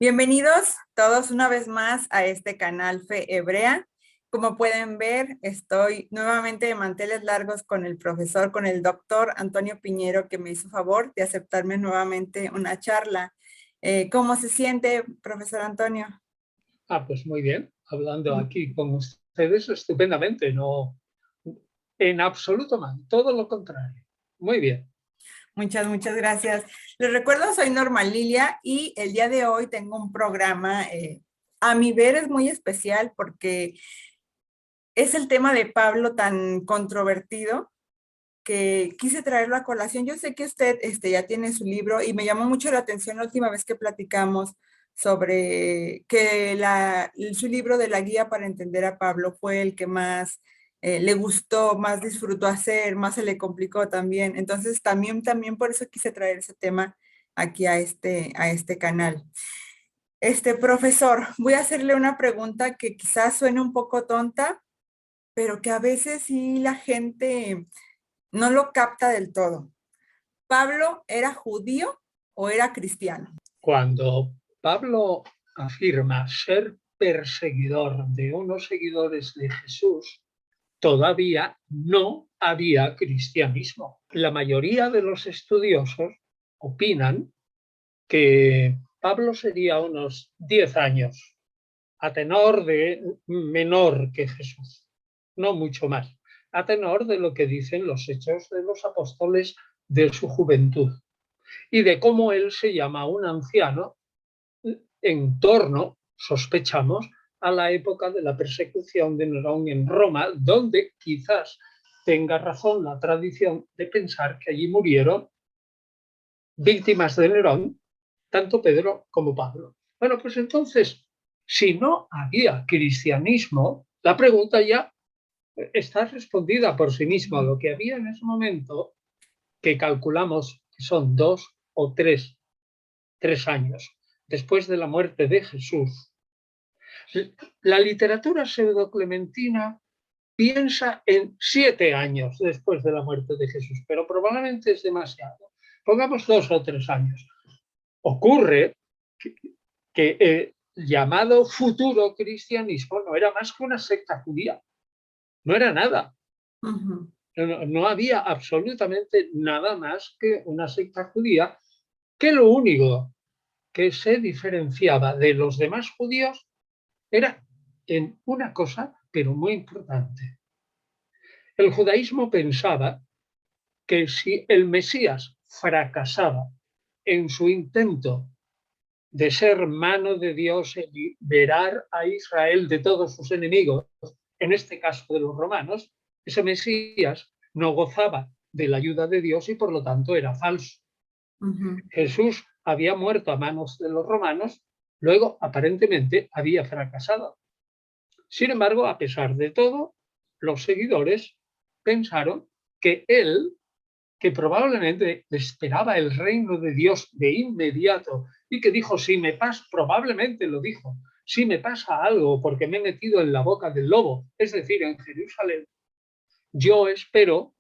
Bienvenidos todos una vez más a este canal Fe Hebrea. Como pueden ver, estoy nuevamente de manteles largos con el doctor Antonio Piñero, que me hizo favor de aceptarme nuevamente una charla. ¿Cómo se siente, profesor Antonio? Pues muy bien, hablando aquí con ustedes estupendamente, no en absoluto mal, todo lo contrario. Muy bien. Muchas gracias. Les recuerdo, soy Norma Lilia y el día de hoy tengo un programa, a mi ver es muy especial porque es el tema de Pablo tan controvertido que quise traerlo a colación. Yo sé que usted ya tiene su libro y me llamó mucho la atención la última vez que platicamos sobre que su libro de la guía para entender a Pablo fue el que más le gustó, más disfrutó hacer, más se le complicó también. Entonces también por eso quise traer ese tema aquí a este canal. Profesor, voy a hacerle una pregunta que quizás suene un poco tonta, pero que a veces sí la gente no lo capta del todo. ¿Pablo era judío o era cristiano? Cuando Pablo afirma ser perseguidor de unos seguidores de Jesús, todavía no había cristianismo. La mayoría de los estudiosos opinan que Pablo sería unos 10 años a tenor de menor que Jesús, no mucho más, a tenor de lo que dicen los hechos de los apóstoles de su juventud y de cómo él se llama un anciano en torno, sospechamos, a la época de la persecución de Nerón en Roma, donde quizás tenga razón la tradición de pensar que allí murieron víctimas de Nerón, tanto Pedro como Pablo. Bueno, pues entonces, si no había cristianismo, la pregunta ya está respondida por sí misma. Lo que había en ese momento, que calculamos que son 3 años después de la muerte de Jesús, la literatura pseudoclementina piensa en 7 años después de la muerte de Jesús, pero probablemente es demasiado. Pongamos 2 o 3 años. Ocurre que el llamado futuro cristianismo no era más que una secta judía, no era nada. No había absolutamente nada más que una secta judía, que lo único que se diferenciaba de los demás judíos era en una cosa, pero muy importante. El judaísmo pensaba que si el Mesías fracasaba en su intento de ser mano de Dios y liberar a Israel de todos sus enemigos, en este caso de los romanos, ese Mesías no gozaba de la ayuda de Dios y por lo tanto era falso. Jesús había muerto a manos de los romanos, luego aparentemente había fracasado. Sin embargo, a pesar de todo, los seguidores pensaron que él, que probablemente esperaba el reino de Dios de inmediato y que dijo, si me pasa, probablemente lo dijo, si me pasa algo porque me he metido en la boca del lobo, es decir, en Jerusalén, yo espero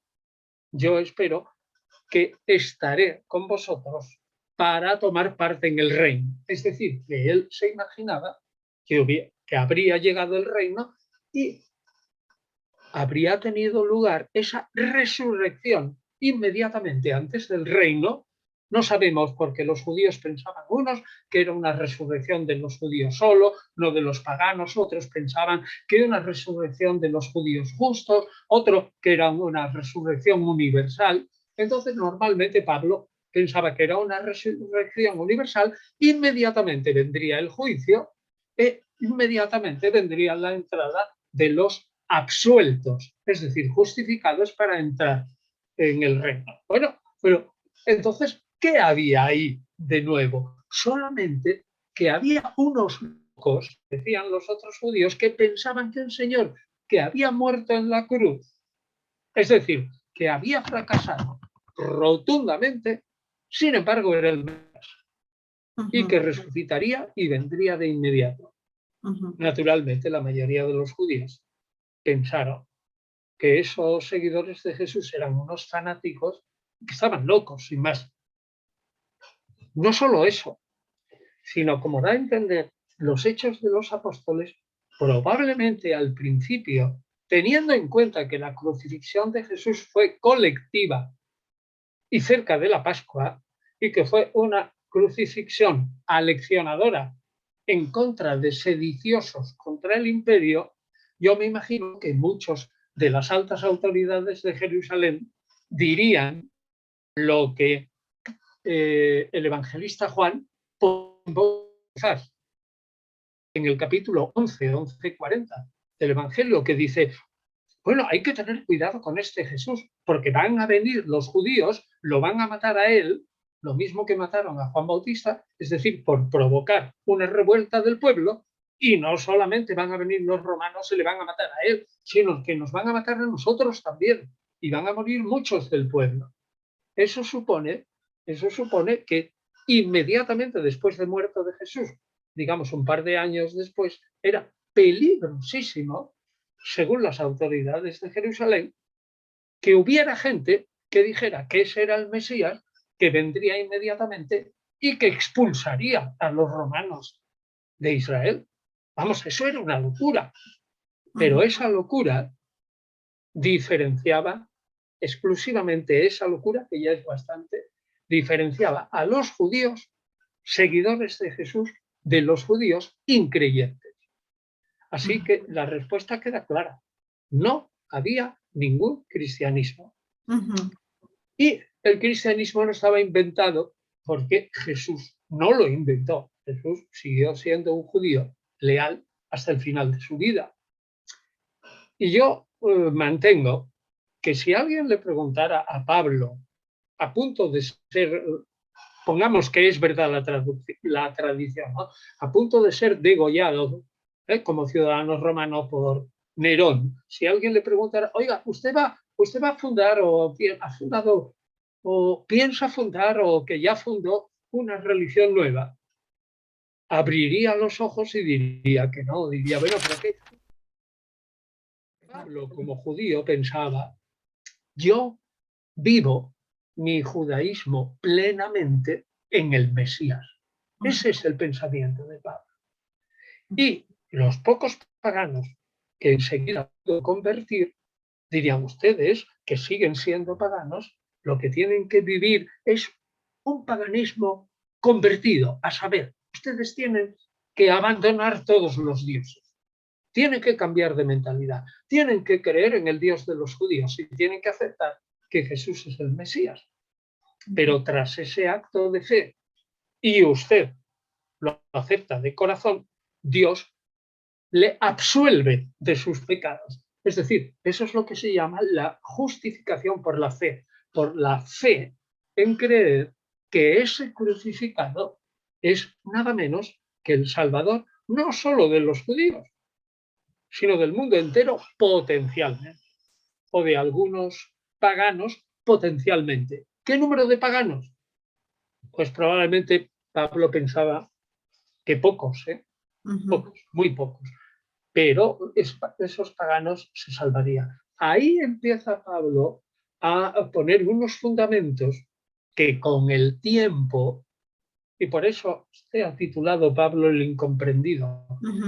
que estaré con vosotros para tomar parte en el reino. Es decir, que él se imaginaba que habría llegado el reino y habría tenido lugar esa resurrección inmediatamente antes del reino. No sabemos por qué los judíos pensaban unos que era una resurrección de los judíos solo, no de los paganos, otros pensaban que era una resurrección de los judíos justos, otro que era una resurrección universal. Entonces, normalmente Pablo pensaba que era una resurrección universal, inmediatamente vendría el juicio e inmediatamente vendría la entrada de los absueltos, es decir, justificados para entrar en el reino. Bueno, pero entonces, ¿qué había ahí de nuevo? Solamente que había unos locos, decían los otros judíos, que pensaban que el Señor, que había muerto en la cruz, es decir, que había fracasado rotundamente, sin embargo era el Mesías, y que resucitaría y vendría de inmediato. Naturalmente, la mayoría de los judíos pensaron que esos seguidores de Jesús eran unos fanáticos que estaban locos, sin más. No solo eso, sino como da a entender los Hechos de los Apóstoles, probablemente al principio, teniendo en cuenta que la crucifixión de Jesús fue colectiva y cerca de la Pascua, y que fue una crucifixión aleccionadora en contra de sediciosos contra el imperio, yo me imagino que muchos de las altas autoridades de Jerusalén dirían lo que el evangelista Juan en el capítulo 11:40 del Evangelio, que dice, bueno, hay que tener cuidado con este Jesús, porque van a venir los judíos, lo van a matar a él, lo mismo que mataron a Juan Bautista, es decir, por provocar una revuelta del pueblo, y no solamente van a venir los romanos y le van a matar a él, sino que nos van a matar a nosotros también, y van a morir muchos del pueblo. Eso supone que inmediatamente después de muerto de Jesús, digamos un par de años después, era peligrosísimo, según las autoridades de Jerusalén, que hubiera gente que dijera que ese era el Mesías, que vendría inmediatamente y que expulsaría a los romanos de Israel. Vamos, eso era una locura. Pero esa locura diferenciaba exclusivamente, esa locura, que ya es bastante, diferenciaba a los judíos, seguidores de Jesús, de los judíos increyentes. Así que la respuesta queda clara. No había ningún cristianismo. Y el cristianismo no estaba inventado porque Jesús no lo inventó. Jesús siguió siendo un judío leal hasta el final de su vida. Y yo mantengo que si alguien le preguntara a Pablo, a punto de ser, pongamos que es verdad la tradición, ¿no? A punto de ser degollado como ciudadano romano por Nerón, si alguien le preguntara, oiga, ¿usted va a fundar o ha fundado o piensa fundar o que ya fundó una religión nueva? Abriría los ojos y diría que no, diría, bueno, pero ¿qué? Pablo, como judío, pensaba, yo vivo mi judaísmo plenamente en el Mesías. Ese es el pensamiento de Pablo. Y los pocos paganos que enseguida pudo convertir, dirían ustedes, que siguen siendo paganos, lo que tienen que vivir es un paganismo convertido, a saber, ustedes tienen que abandonar todos los dioses. Tienen que cambiar de mentalidad, tienen que creer en el Dios de los judíos y tienen que aceptar que Jesús es el Mesías. Pero tras ese acto de fe, y usted lo acepta de corazón, Dios le absuelve de sus pecados. Es decir, eso es lo que se llama la justificación por la fe en creer que ese crucificado es nada menos que el Salvador, no solo de los judíos, sino del mundo entero potencialmente, o de algunos paganos potencialmente. ¿Qué número de paganos? Pues probablemente Pablo pensaba que pocos, pocos, muy pocos, pero esos paganos se salvarían. Ahí empieza Pablo a poner unos fundamentos que con el tiempo, y por eso se ha titulado Pablo el incomprendido,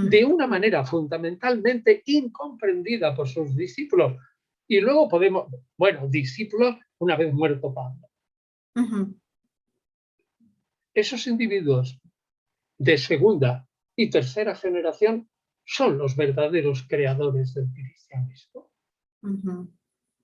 de una manera fundamentalmente incomprendida por sus discípulos. Y luego podemos, bueno, discípulos una vez muerto Pablo. Esos individuos de segunda y tercera generación son los verdaderos creadores del cristianismo.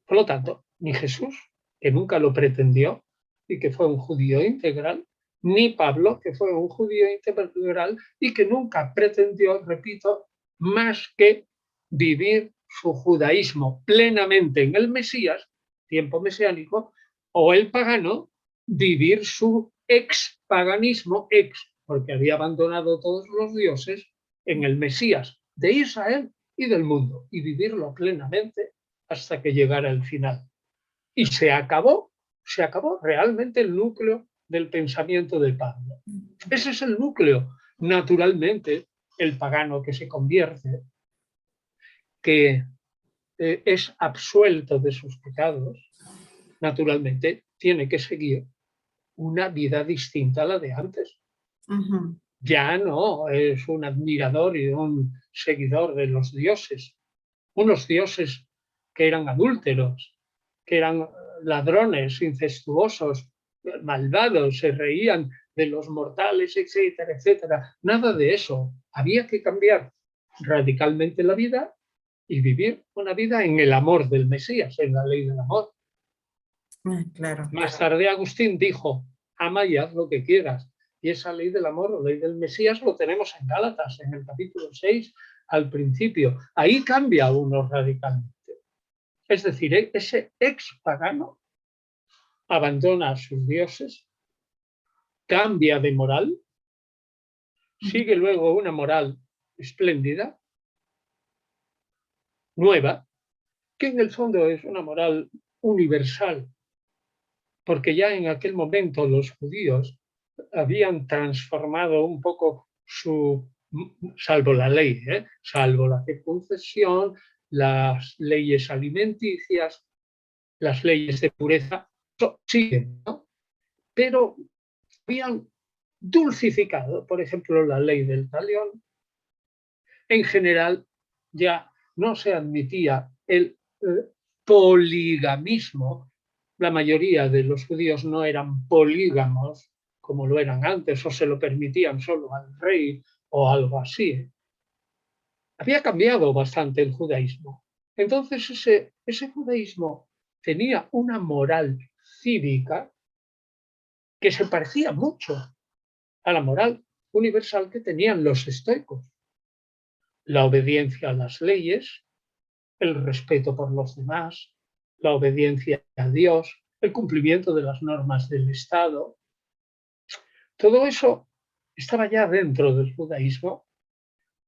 Por lo tanto, ni Jesús, que nunca lo pretendió y que fue un judío integral, ni Pablo, que fue un judío integral y que nunca pretendió, repito, más que vivir su judaísmo plenamente en el Mesías, tiempo mesiánico, o el pagano, vivir su expaganismo, porque había abandonado todos los dioses, en el Mesías de Israel y del mundo, y vivirlo plenamente hasta que llegara el final. Y se acabó realmente el núcleo del pensamiento de Pablo. Ese es el núcleo. Naturalmente, el pagano que se convierte, que es absuelto de sus pecados, naturalmente tiene que seguir una vida distinta a la de antes. ya no es un admirador y un seguidor de los dioses, unos dioses que eran adúlteros, que eran ladrones, incestuosos, malvados, se reían de los mortales, etcétera, etcétera. Nada de eso. Había que cambiar radicalmente la vida y vivir una vida en el amor del Mesías, en la ley del amor. Claro. Más tarde Agustín dijo, ama y haz lo que quieras. Y esa ley del amor, la ley del Mesías, lo tenemos en Gálatas, en el capítulo 6, al principio. Ahí cambia uno radicalmente. Es decir, ese ex pagano abandona a sus dioses, cambia de moral, sigue luego una moral espléndida, nueva, que en el fondo es una moral universal, porque ya en aquel momento los judíos habían transformado un poco salvo la ley, salvo la circuncisión, las leyes alimenticias, las leyes de pureza, siguen, ¿no? Pero habían dulcificado, por ejemplo, la ley del talión. En general, ya no se admitía el poligamismo. La mayoría de los judíos no eran polígamos como lo eran antes, o se lo permitían solo al rey o algo así. Había cambiado bastante el judaísmo. Entonces ese judaísmo tenía una moral cívica que se parecía mucho a la moral universal que tenían los estoicos. La obediencia a las leyes, el respeto por los demás, la obediencia a Dios, el cumplimiento de las normas del Estado. Todo eso estaba ya dentro del judaísmo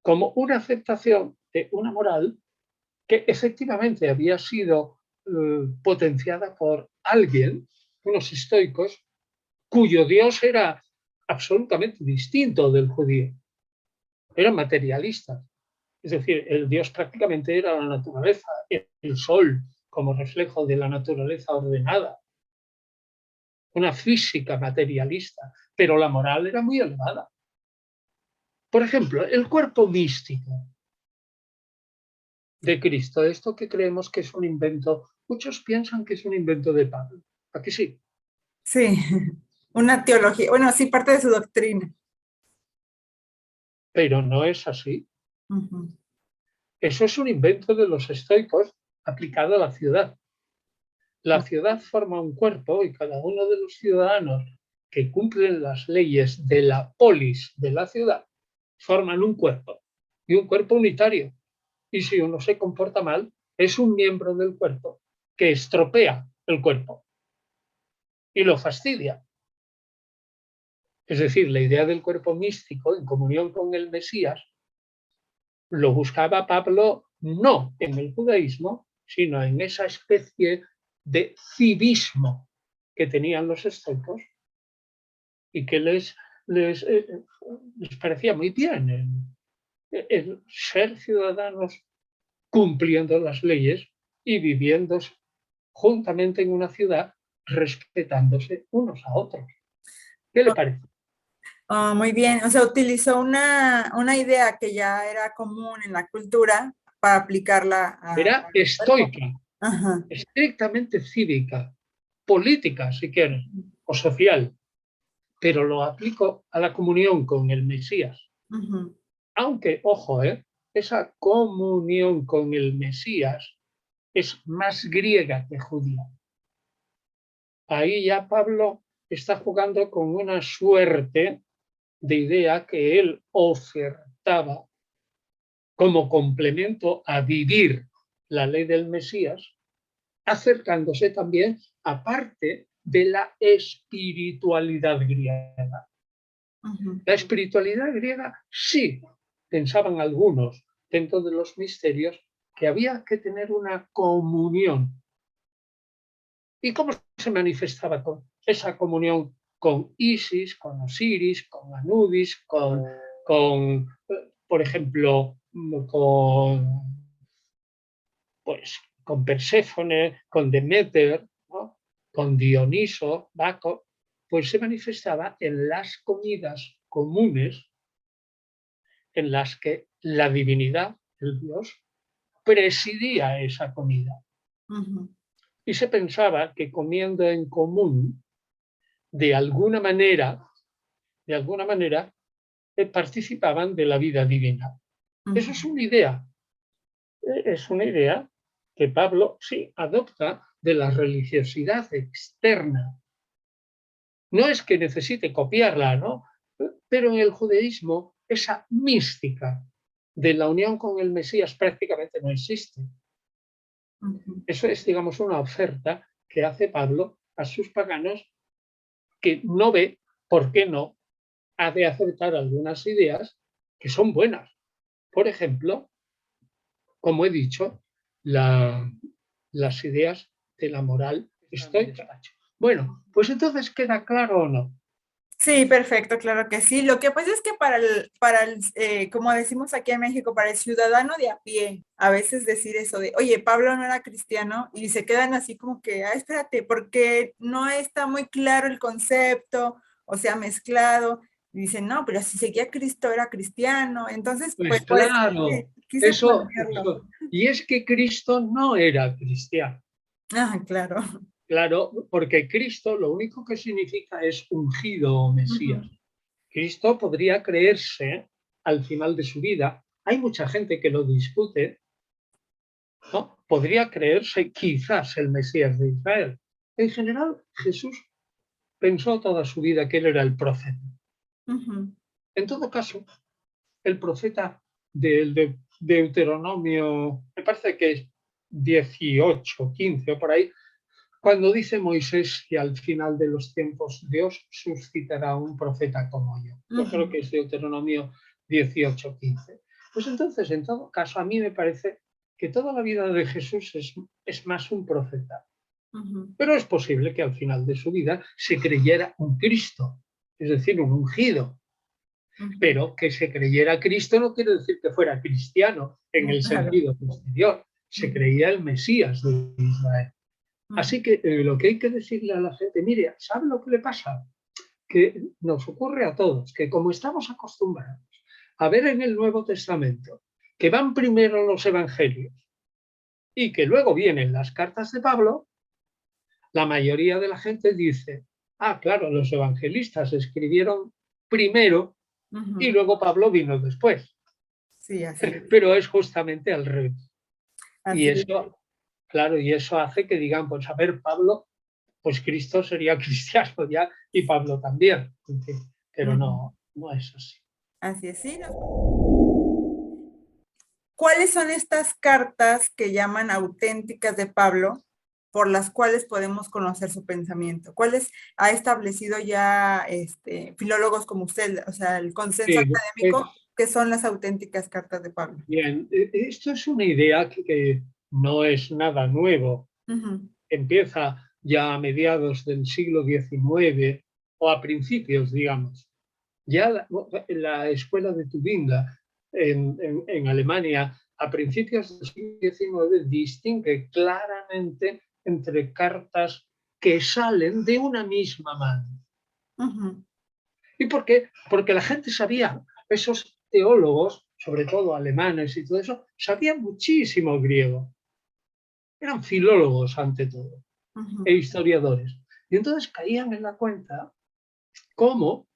como una aceptación de una moral que efectivamente había sido potenciada por alguien, unos estoicos, cuyo Dios era absolutamente distinto del judío. Eran materialistas. Es decir, el Dios prácticamente era la naturaleza, el sol como reflejo de la naturaleza ordenada, una física materialista, pero la moral era muy elevada. Por ejemplo, el cuerpo místico de Cristo, esto que creemos que es un invento, muchos piensan que es un invento de Pablo. ¿A que sí? Sí, una teología, bueno, sí, parte de su doctrina. Pero no es así. Uh-huh. Eso es un invento de los estoicos aplicado a la ciudad. La ciudad forma un cuerpo y cada uno de los ciudadanos que cumplen las leyes de la polis de la ciudad forman un cuerpo y un cuerpo unitario. Y si uno se comporta mal, es un miembro del cuerpo que estropea el cuerpo y lo fastidia. Es decir, la idea del cuerpo místico en comunión con el Mesías lo buscaba Pablo no en el judaísmo, sino en esa especie de civismo que tenían los estoicos y que les parecía muy bien el ser ciudadanos cumpliendo las leyes y viviendo juntamente en una ciudad respetándose unos a otros. ¿Qué le parece? Oh, muy bien, o sea, utilizó una idea que ya era común en la cultura para aplicarla Era al cuerpo. estoica, Ajá. estrictamente cívica, política, si quieres, o social, pero lo aplico a la comunión con el Mesías. Uh-huh. Aunque, ojo, esa comunión con el Mesías es más griega que judía. Ahí ya Pablo está jugando con una suerte de idea que él ofertaba como complemento a vivir la ley del Mesías, acercándose también a parte de la espiritualidad griega. Uh-huh. La espiritualidad griega sí, pensaban algunos dentro de los misterios, que había que tener una comunión. ¿Y cómo se manifestaba esa comunión con Isis, con Osiris, con Anubis, por ejemplo, con Perséfone, con Deméter, ¿no? Con Dioniso, Baco? Pues se manifestaba en las comidas comunes en las que la divinidad, el Dios, presidía esa comida. Y se pensaba que comiendo en común, de alguna manera, participaban de la vida divina. Eso es una idea que Pablo sí adopta de la religiosidad externa. No es que necesite copiarla, ¿no? Pero en el judaísmo esa mística de la unión con el Mesías prácticamente no existe. Eso es, digamos, una oferta que hace Pablo a sus paganos, que no ve por qué no ha de aceptar algunas ideas que son buenas. Por ejemplo, como he dicho, las ideas de la moral estoica. Bueno, pues entonces queda claro o no. Sí, perfecto, claro que sí. Lo que pasa es que como decimos aquí en México, para el ciudadano de a pie, a veces decir eso de, oye, Pablo no era cristiano, y se quedan así como que, espérate, porque no está muy claro el concepto, o sea, mezclado. Y dicen, no, pero si seguía a Cristo era cristiano. Entonces, Pues pues, claro, quise eso. plantearlo. Y es que Cristo no era cristiano. Ah, claro. Claro, porque Cristo lo único que significa es ungido o Mesías. Cristo podría creerse al final de su vida. Hay mucha gente que lo discute, ¿no? Podría creerse quizás el Mesías de Israel. En general, Jesús pensó toda su vida que él era el profeta. En todo caso, el profeta del Deuteronomio, me parece que es 18, 15 o por ahí, cuando dice Moisés que al final de los tiempos Dios suscitará un profeta como yo. Yo creo que es Deuteronomio 18, 15. Pues entonces, en todo caso, a mí me parece que toda la vida de Jesús es más un profeta. Pero es posible que al final de su vida se creyera un Cristo, es decir, un ungido. Pero que se creyera Cristo no quiere decir que fuera cristiano en el sentido posterior. Se creía el Mesías de Israel. Así que lo que hay que decirle a la gente, mire, ¿sabe lo que le pasa? Que nos ocurre a todos, que como estamos acostumbrados a ver en el Nuevo Testamento que van primero los evangelios y que luego vienen las cartas de Pablo, la mayoría de la gente dice, claro, los evangelistas escribieron primero y luego Pablo vino después. Sí, así es. Pero es justamente al revés. Así Y eso, claro, y eso hace que digan, pues a ver, Pablo, pues Cristo sería cristiano ya y Pablo también. Pero no es así. Así es, sí. ¿Cuáles son estas cartas que llaman auténticas de Pablo, por las cuales podemos conocer su pensamiento? ¿Cuáles ha establecido ya filólogos como usted, o sea, el consenso académico, que son las auténticas cartas de Pablo? Bien, esto es una idea que no es nada nuevo. Empieza ya a mediados del siglo XIX o a principios, digamos. Ya la escuela de Tubinga en Alemania a principios del siglo XIX distingue claramente entre cartas que salen de una misma mano. ¿Y por qué? Porque la gente sabía, esos teólogos, sobre todo alemanes y todo eso, sabían muchísimo griego. Eran filólogos ante todo e historiadores. Y entonces caían en la cuenta cómo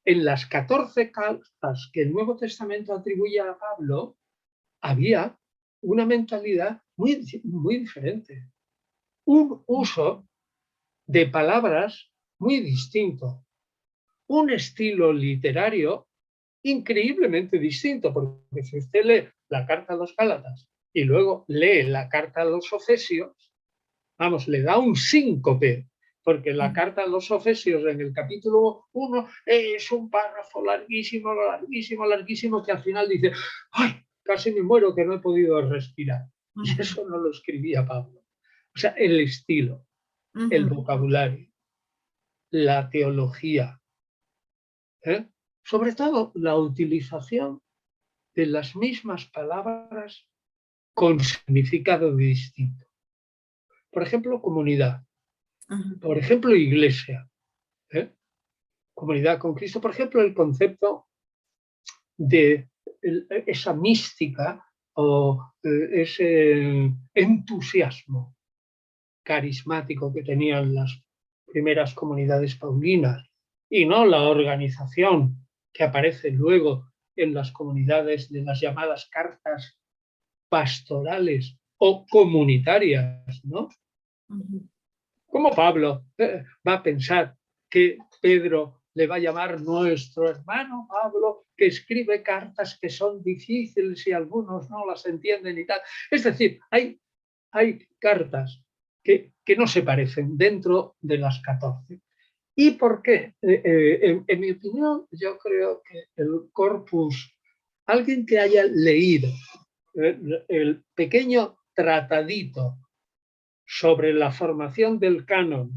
en las 14 cartas que el Nuevo Testamento atribuye a Pablo había una mentalidad muy, muy diferente. Un uso de palabras muy distinto. Un estilo literario increíblemente distinto, porque si usted lee la carta a los Gálatas y luego lee la carta a los Efesios, vamos, le da un síncope, porque la carta a los Efesios en el capítulo 1 es un párrafo larguísimo, larguísimo, larguísimo, que al final dice, ¡ay! Casi me muero que no he podido respirar. Y eso no lo escribía Pablo. O sea, el estilo, el vocabulario, la teología, sobre todo la utilización de las mismas palabras con significado distinto. Por ejemplo, comunidad. Por ejemplo, iglesia. Comunidad con Cristo. Por ejemplo, el concepto de esa mística o ese entusiasmo carismático que tenían las primeras comunidades paulinas, y no la organización que aparece luego en las comunidades de las llamadas cartas pastorales o comunitarias, ¿no? ¿Cómo Pablo va a pensar que Pedro le va a llamar nuestro hermano Pablo, que escribe cartas que son difíciles y algunos no las entienden y tal? Es decir, hay cartas que no se parecen dentro de las 14. ¿Y por qué? En mi opinión, yo creo que el corpus, alguien que haya leído el pequeño tratadito sobre la formación del canon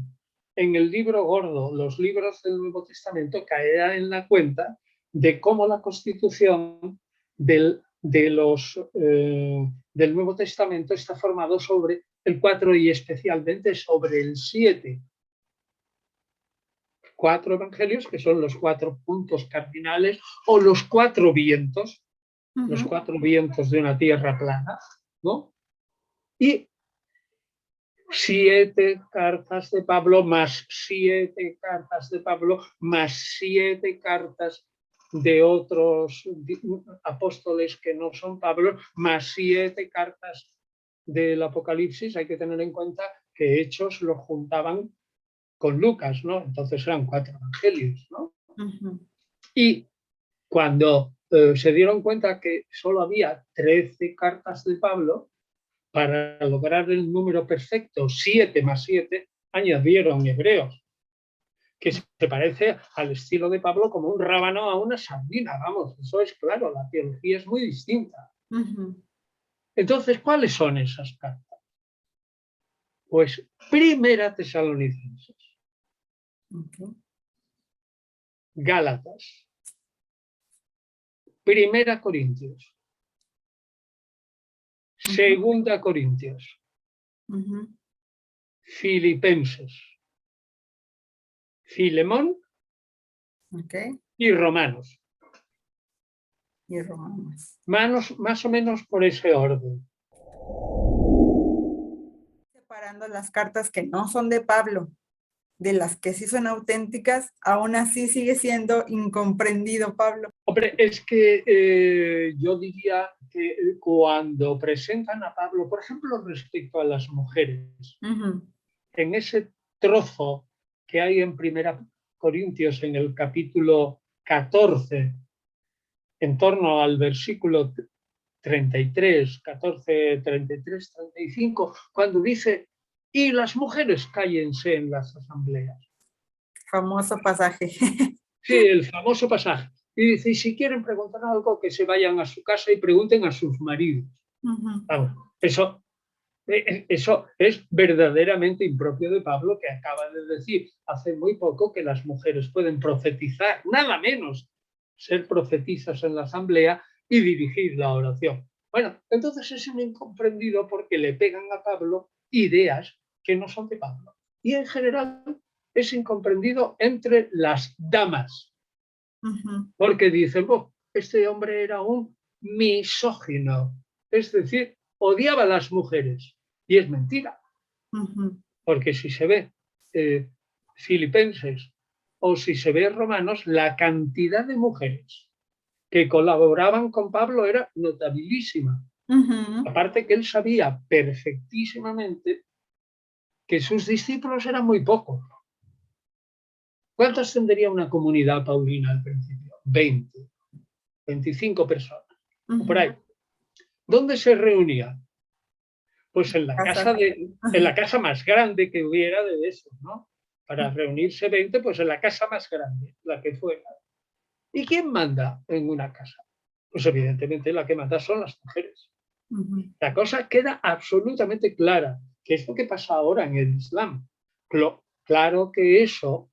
en el libro gordo, los libros del Nuevo Testamento, caerá en la cuenta de cómo la constitución del Nuevo Testamento está formado sobre el 4 y especialmente sobre el 7. 4 evangelios, que son los 4 puntos cardinales o los 4 vientos, los 4 vientos de una tierra plana, ¿no? Y 7 cartas de Pablo más 7 cartas de Pablo más 7 cartas de otros apóstoles que no son Pablo, más 7 cartas del Apocalipsis. Hay que tener en cuenta que Hechos lo juntaban con Lucas, ¿no? Entonces eran 4 evangelios, ¿no? Y cuando se dieron cuenta que solo había 13 cartas de Pablo, para lograr el número perfecto, 7 más 7, añadieron Hebreos, que se parece al estilo de Pablo como un rábano a una sardina, vamos, eso es claro, la teología es muy distinta. Entonces, ¿cuáles son esas cartas? Pues Primera Tesalonicenses, Gálatas, Primera Corintios, Segunda Corintios, Filipenses, Filemón y Romanos. Más o menos por ese orden. Separando las cartas que no son de Pablo, de las que sí son auténticas, aún así sigue siendo incomprendido Pablo. Hombre, es que yo diría que cuando presentan a Pablo, por ejemplo, respecto a las mujeres, en ese trozo que hay en Primera Corintios, en el capítulo 14, en torno al versículo 33, 14, 33, 35, cuando dice, y las mujeres cállense en las asambleas. Famoso pasaje. Sí, el famoso pasaje. Y dice, y si quieren preguntar algo, que se vayan a su casa y pregunten a sus maridos. Vamos, eso es verdaderamente impropio de Pablo, que acaba de decir hace muy poco que las mujeres pueden profetizar, nada menos ser profetizas en la asamblea y dirigir la oración. Bueno, entonces es un incomprendido porque le pegan a Pablo ideas que no son de Pablo. Y en general es incomprendido entre las damas, porque dicen, oh, este hombre era un misógino, es decir, odiaba a las mujeres. Y es mentira, porque si se ve Filipenses o si se ve Romanos, la cantidad de mujeres que colaboraban con Pablo era notabilísima. Aparte que él sabía perfectísimamente que sus discípulos eran muy pocos. ¿Cuántas tendría una comunidad paulina al principio? 20, 25 personas, por ahí. ¿Dónde se reunían? Pues en la casa más grande que hubiera de esos, ¿no? Para reunirse 20, pues en la casa más grande, la que fuera. ¿Y quién manda en una casa? Pues evidentemente la que manda son las mujeres. La cosa queda absolutamente clara, que es lo que pasa ahora en el Islam. Claro que eso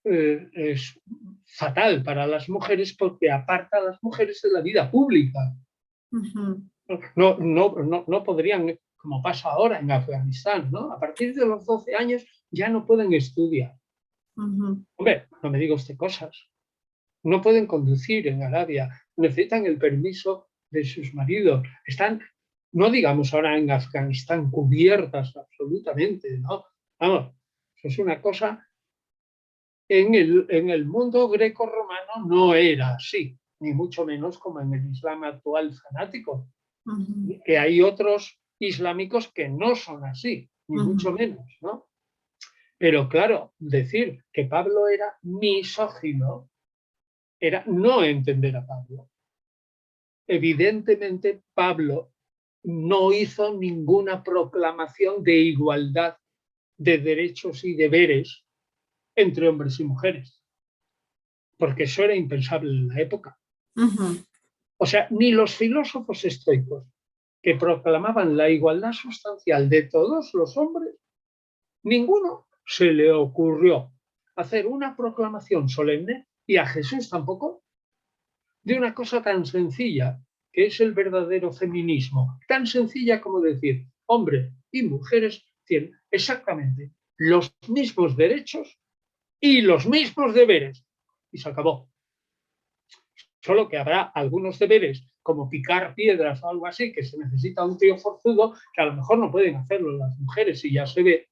es fatal para las mujeres porque aparta a las mujeres de la vida pública. No podrían, como pasa ahora en Afganistán, ¿no? A partir de los 12 años ya no pueden estudiar. Hombre, no me diga usted cosas. no pueden conducir en Arabia, necesitan el permiso de sus maridos, están, no digamos ahora en Afganistán, cubiertas absolutamente, ¿no? Vamos, eso es una cosa, en el mundo greco-romano no era así, ni mucho menos como en el Islam actual fanático, que hay otros islámicos que no son así, ni mucho menos, ¿no? Pero claro, decir que Pablo era misógino era no entender a Pablo. Evidentemente, Pablo no hizo ninguna proclamación de igualdad de derechos y deberes entre hombres y mujeres, porque eso era impensable en la época. O sea, ni los filósofos estoicos que proclamaban la igualdad sustancial de todos los hombres, ninguno se le ocurrió hacer una proclamación solemne, y a Jesús tampoco, de una cosa tan sencilla que es el verdadero feminismo, tan sencilla como decir, hombres y mujeres tienen exactamente los mismos derechos y los mismos deberes. Y se acabó. Solo que habrá algunos deberes, como picar piedras o algo así, que se necesita un tío forzudo, que a lo mejor no pueden hacerlo las mujeres, y ya se ve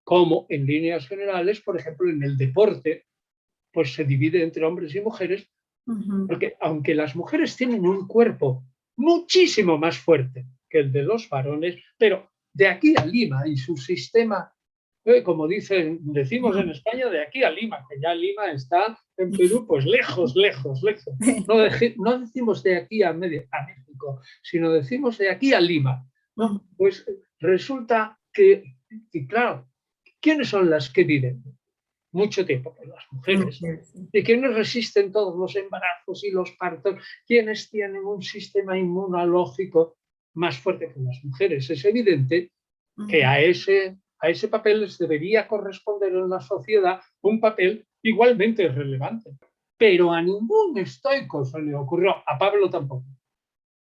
cómo en líneas generales, por ejemplo, en el deporte, pues se divide entre hombres y mujeres, porque aunque las mujeres tienen un cuerpo muchísimo más fuerte que el de los varones, pero de aquí a Lima y su sistema, como decimos en España, de aquí a Lima, que ya Lima está en Perú, pues lejos, lejos, lejos. No decimos de aquí a México, sino decimos de aquí a Lima, ¿no? Pues resulta que, claro, ¿quiénes son las que viven mucho tiempo? Pues las mujeres. ¿Y quiénes resisten todos los embarazos y los partos? ¿Quiénes tienen un sistema inmunológico más fuerte que las mujeres? Es evidente que a ese papel les debería corresponder en la sociedad un papel igualmente relevante. Pero a ningún estoico se le ocurrió, a Pablo tampoco.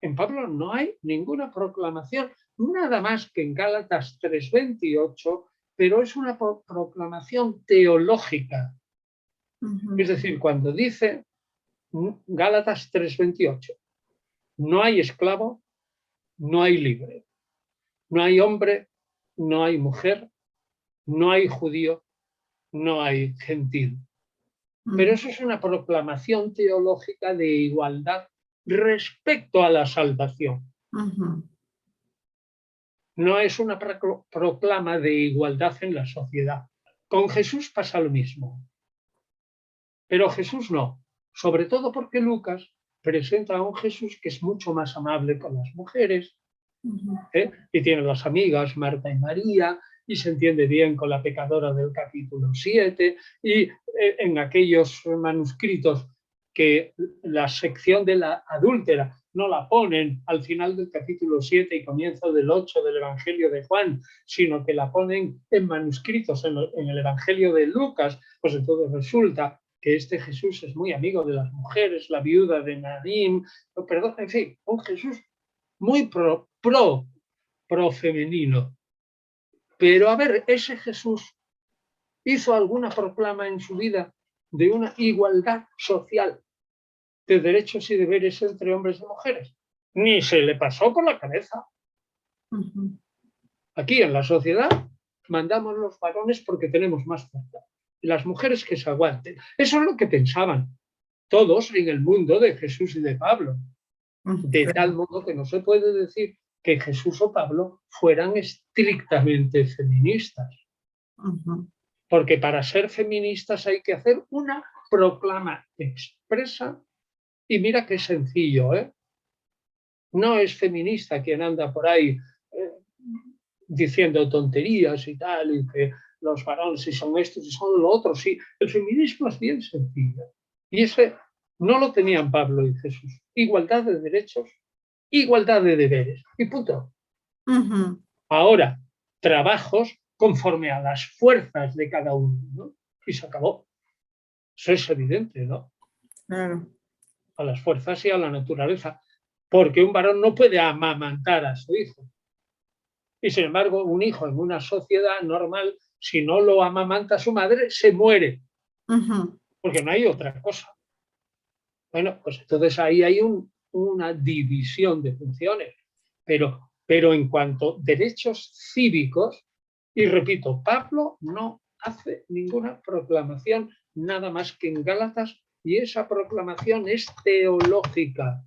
En Pablo no hay ninguna proclamación, nada más que en Gálatas 3:28, pero es una proclamación teológica. Es decir, cuando dice Gálatas 3:28, no hay esclavo, no hay libre, no hay hombre, no hay mujer, no hay judío, no hay gentil. Pero eso es una proclamación teológica de igualdad respecto a la salvación. No es una proclama de igualdad en la sociedad. Con Jesús pasa lo mismo. Pero Jesús no, sobre todo porque Lucas presenta a un Jesús que es mucho más amable con las mujeres, y tiene las amigas Marta y María, y se entiende bien con la pecadora del capítulo 7, y en aquellos manuscritos que la sección de la adúltera no la ponen al final del capítulo 7 y comienzo del 8 del Evangelio de Juan, sino que la ponen en manuscritos en el Evangelio de Lucas, pues entonces resulta que este Jesús es muy amigo de las mujeres, la viuda de Naín, perdón, en fin, un Jesús muy pro femenino. Pero a ver, ese Jesús hizo alguna proclama en su vida de una igualdad social de derechos y deberes entre hombres y mujeres. Ni se le pasó por la cabeza. Aquí en la sociedad mandamos los varones porque tenemos más fuerza. Y las mujeres que se aguanten. Eso es lo que pensaban todos en el mundo de Jesús y de Pablo. De tal modo que no se puede decir que Jesús o Pablo fueran estrictamente feministas. Porque para ser feministas hay que hacer una proclama expresa, y mira qué sencillo, ¿eh? No es feminista quien anda por ahí diciendo tonterías y tal, y que los varones si son estos y son lo otro. Sí, el feminismo es bien sencillo. Y ese no lo tenían Pablo y Jesús. Igualdad de derechos, igualdad de deberes. Y punto. Ahora, trabajos conforme a las fuerzas de cada uno, ¿no? Y se acabó. Eso es evidente, ¿no? Claro. A las fuerzas y a la naturaleza. Porque un varón no puede amamantar a su hijo. Y sin embargo, un hijo en una sociedad normal, si no lo amamanta su madre, se muere. Porque no hay otra cosa. Bueno, pues entonces ahí hay una división de funciones, pero en cuanto a derechos cívicos, y repito, Pablo no hace ninguna proclamación nada más que en Gálatas, y esa proclamación es teológica,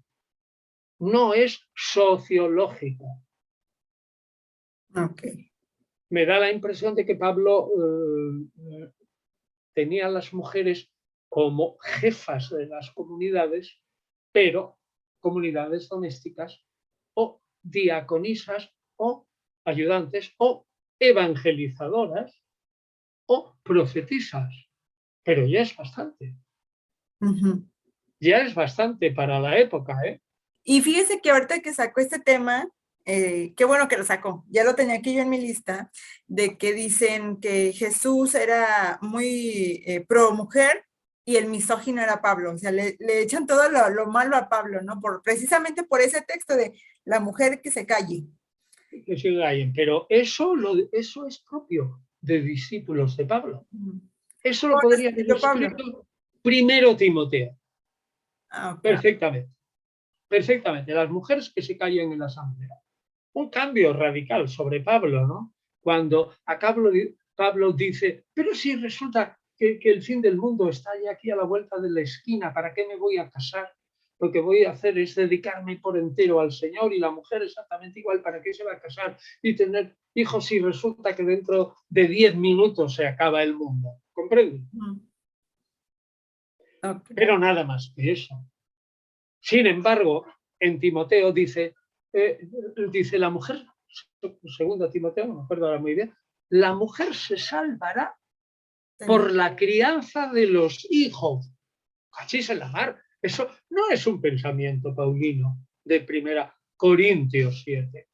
no es sociológica. Okay. Me da la impresión de que Pablo tenía a las mujeres como jefas de las comunidades, pero comunidades domésticas o diaconisas o ayudantes o evangelizadoras o profetisas. Pero ya es bastante. Uh-huh. Ya es bastante para la época, ¿eh? Y fíjese que ahorita que sacó este tema, qué bueno que lo sacó, ya lo tenía aquí yo en mi lista, de que dicen que Jesús era muy pro mujer y el misógino era Pablo, o sea, le echan todo lo malo a Pablo, ¿no? Precisamente por ese texto de la mujer que se calle. Que siga ahí. Pero eso es propio de discípulos de Pablo. Eso lo podría haber escrito primero Timoteo. Ah, okay. Perfectamente. Perfectamente. Las mujeres que se callan en la asamblea. Un cambio radical sobre Pablo, ¿no? Cuando a Pablo dice, pero si resulta que el fin del mundo está ya aquí a la vuelta de la esquina, ¿para qué me voy a casar? Lo que voy a hacer es dedicarme por entero al Señor, y la mujer exactamente igual, ¿para qué se va a casar y tener hijos si resulta que dentro de 10 minutos se acaba el mundo? ¿Comprende? Okay. Pero nada más que eso. Sin embargo, en Timoteo dice la mujer, segundo Timoteo, no me acuerdo ahora muy bien, la mujer se salvará por la crianza de los hijos. Cachis en la mar. Eso no es un pensamiento paulino de primera Corintios 7.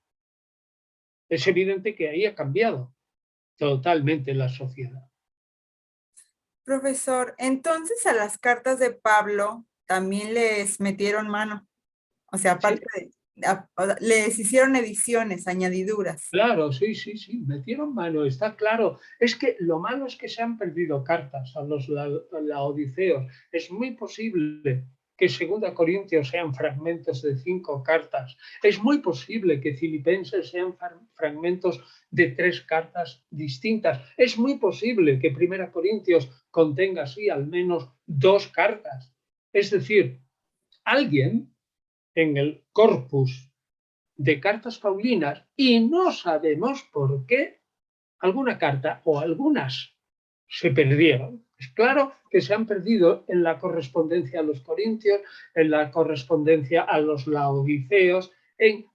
Es evidente que ahí ha cambiado totalmente la sociedad. Profesor, entonces a las cartas de Pablo también les metieron mano. O sea, aparte Sí. les hicieron ediciones, añadiduras. Claro, sí, metieron mano, está claro. Es que lo malo es que se han perdido cartas a los laodiceos. Es muy posible que 2 Corintios sean fragmentos de 5 cartas. Es muy posible que Filipenses sean fragmentos de 3 cartas distintas. Es muy posible que 1 Corintios contenga, sí, al menos 2 cartas. Es decir, alguien en el corpus de cartas paulinas, y no sabemos por qué alguna carta o algunas se perdieron. Es claro que se han perdido en la correspondencia a los corintios, en la correspondencia a los laodiceos, en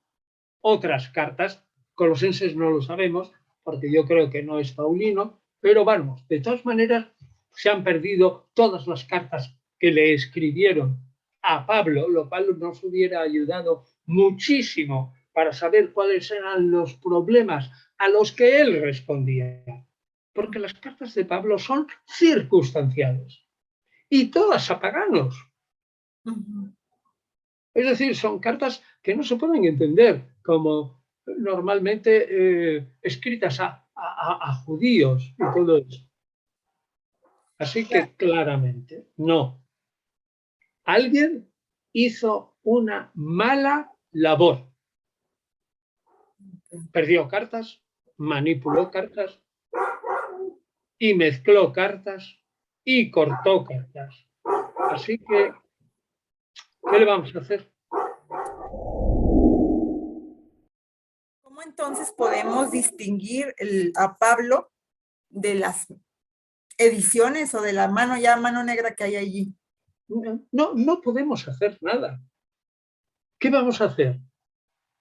otras cartas. Colosenses no lo sabemos, porque yo creo que no es paulino, pero vamos, de todas maneras se han perdido todas las cartas que le escribieron a Pablo, lo cual nos hubiera ayudado muchísimo para saber cuáles eran los problemas a los que él respondía. Porque las cartas de Pablo son circunstanciales y todas a paganos. Es decir, son cartas que no se pueden entender como normalmente escritas a judíos y todo eso. Así que claramente, no. Alguien hizo una mala labor. Perdió cartas, manipuló cartas y mezcló cartas y cortó cartas. Así que, ¿qué le vamos a hacer? ¿Cómo entonces podemos distinguir a Pablo de las ediciones o de la mano negra que hay allí? No podemos hacer nada. ¿Qué vamos a hacer?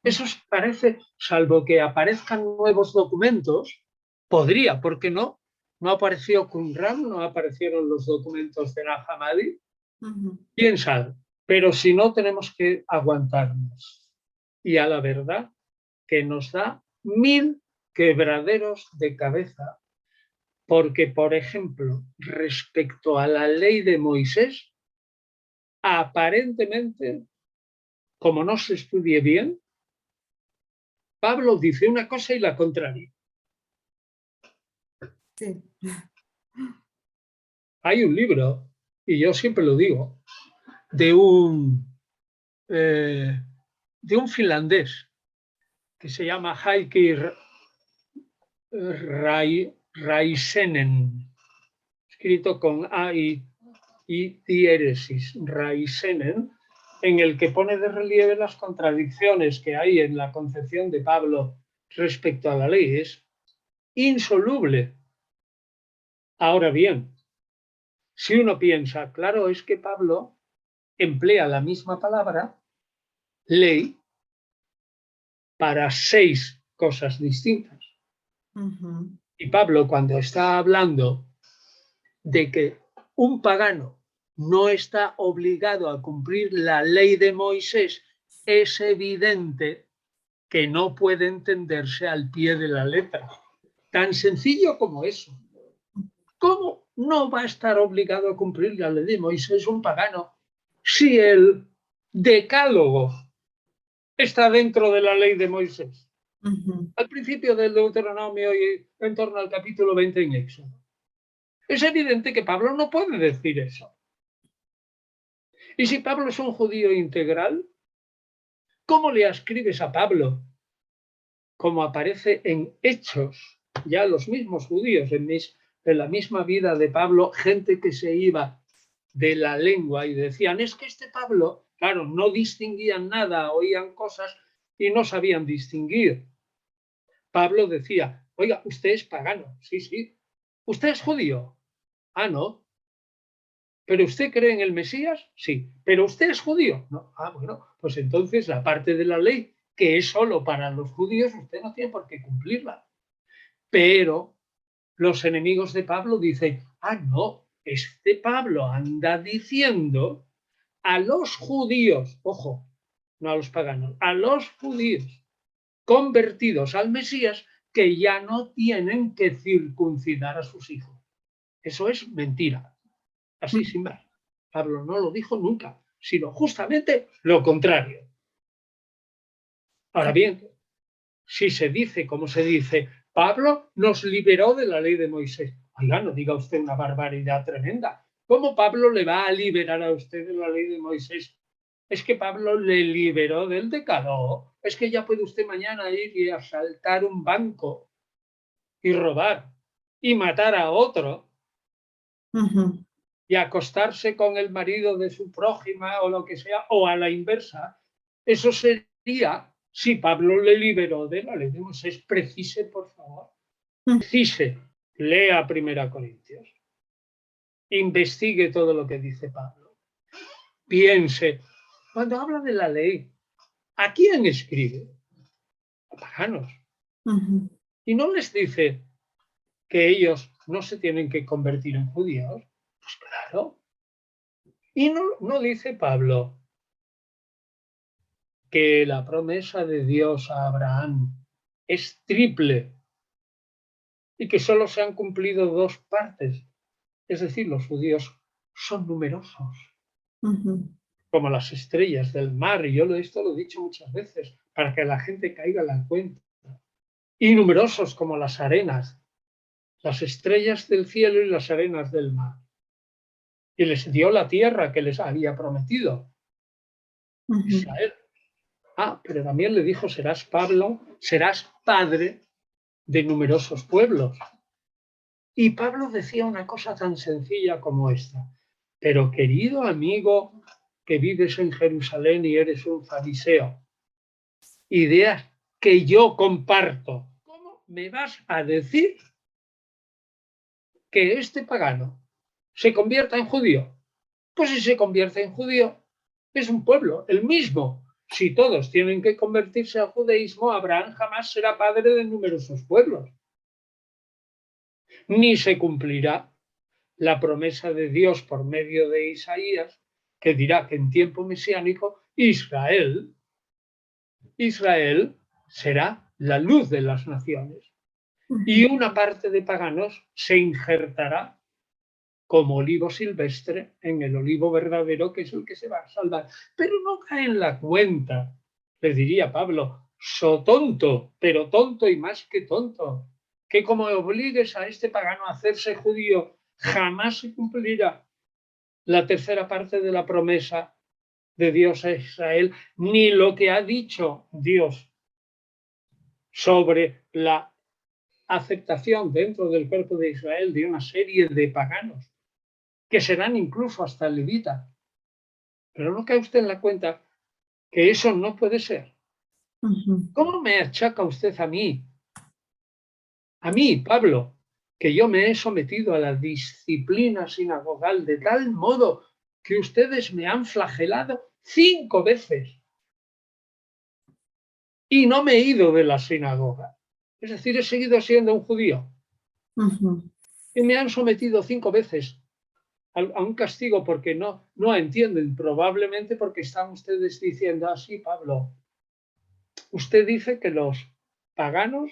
Eso parece, salvo que aparezcan nuevos documentos, podría, ¿por qué no? No apareció Qumran, no aparecieron los documentos de Nag Hammadi. ¿Quién sabe? Pero si no, tenemos que aguantarnos. Y a la verdad que nos da 1000 quebraderos de cabeza, porque, por ejemplo, respecto a la ley de Moisés, aparentemente, como no se estudie bien, Pablo dice una cosa y la contraria. Sí. Hay un libro, y yo siempre lo digo, de un finlandés que se llama Heikki Raisenen, escrito con A y diéresis, Raisenen, en el que pone de relieve las contradicciones que hay en la concepción de Pablo respecto a la ley. Es insoluble. Ahora bien, si uno piensa, claro, es que Pablo emplea la misma palabra, ley, para 6 cosas distintas. Y Pablo, cuando está hablando de que un pagano no está obligado a cumplir la ley de Moisés, es evidente que no puede entenderse al pie de la letra. Tan sencillo como eso. ¿Cómo no va a estar obligado a cumplir la ley de Moisés un pagano si el decálogo está dentro de la ley de Moisés? Al principio del Deuteronomio y en torno al capítulo 20 en Éxodo. Es evidente que Pablo no puede decir eso. Y si Pablo es un judío integral, ¿cómo le ascribes a Pablo, como aparece en Hechos, ya los mismos judíos, en la misma vida de Pablo, gente que se iba de la lengua y decían, es que este Pablo, claro, no distinguían nada, oían cosas y no sabían distinguir. Pablo decía, oiga, usted es pagano, sí, sí. ¿Usted es judío? Ah, no. ¿Pero usted cree en el Mesías? Sí. ¿Pero usted es judío? No. Ah, bueno, pues entonces la parte de la ley que es solo para los judíos, usted no tiene por qué cumplirla. Pero los enemigos de Pablo dicen, ah, no, este Pablo anda diciendo a los judíos, ojo, no a los paganos, a los judíos convertidos al Mesías que ya no tienen que circuncidar a sus hijos. Eso es mentira. Así sin más. Pablo no lo dijo nunca, sino justamente lo contrario. Ahora bien, si se dice como se dice, Pablo nos liberó de la ley de Moisés. Oiga, no diga usted una barbaridad tremenda. ¿Cómo Pablo le va a liberar a usted de la ley de Moisés? Es que Pablo le liberó del decálogo. Es que ya puede usted mañana ir y asaltar un banco y robar y matar a otro y acostarse con el marido de su prójima o lo que sea, o a la inversa. Eso sería si Pablo le liberó de la ley de Moisés. Precise, por favor. Precise. Lea 1 Corintios. Investigue todo lo que dice Pablo. Piense. Cuando habla de la ley, ¿a quién escribe? A paganos. Y no les dice que ellos no se tienen que convertir en judíos. Pues claro. Y no dice Pablo que la promesa de Dios a Abraham es triple y que solo se han cumplido 2 partes. Es decir, los judíos son numerosos, como las estrellas del mar, y yo esto lo he dicho muchas veces, para que la gente caiga en la cuenta. Y numerosos como las arenas, las estrellas del cielo y las arenas del mar. Y les dio la tierra que les había prometido Israel. Ah, pero también le dijo, serás Pablo, serás padre de numerosos pueblos. Y Pablo decía una cosa tan sencilla como esta, pero querido amigo que vives en Jerusalén y eres un fariseo, ideas que yo comparto, ¿cómo me vas a decir que este pagano se convierta en judío? Pues si se convierte en judío, es un pueblo, el mismo. Si todos tienen que convertirse al judaísmo, Abraham jamás será padre de numerosos pueblos. Ni se cumplirá la promesa de Dios por medio de Isaías, que dirá que en tiempo mesiánico Israel será la luz de las naciones. Y una parte de paganos se injertará como olivo silvestre en el olivo verdadero, que es el que se va a salvar. Pero no cae en la cuenta, le diría Pablo, so tonto, pero tonto y más que tonto, que como obligues a este pagano a hacerse judío, jamás se cumplirá la tercera parte de la promesa de Dios a Israel, ni lo que ha dicho Dios sobre la aceptación dentro del cuerpo de Israel de una serie de paganos, que serán incluso hasta levitas. Pero no cae usted en la cuenta que eso no puede ser. ¿Cómo me achaca usted a mí, Pablo, que yo me he sometido a la disciplina sinagogal de tal modo que ustedes me han flagelado 5 veces y no me he ido de la sinagoga? Es decir, he seguido siendo un judío. Y me han sometido 5 veces a un castigo porque no entienden, probablemente porque están ustedes diciendo así, Pablo, usted dice que los paganos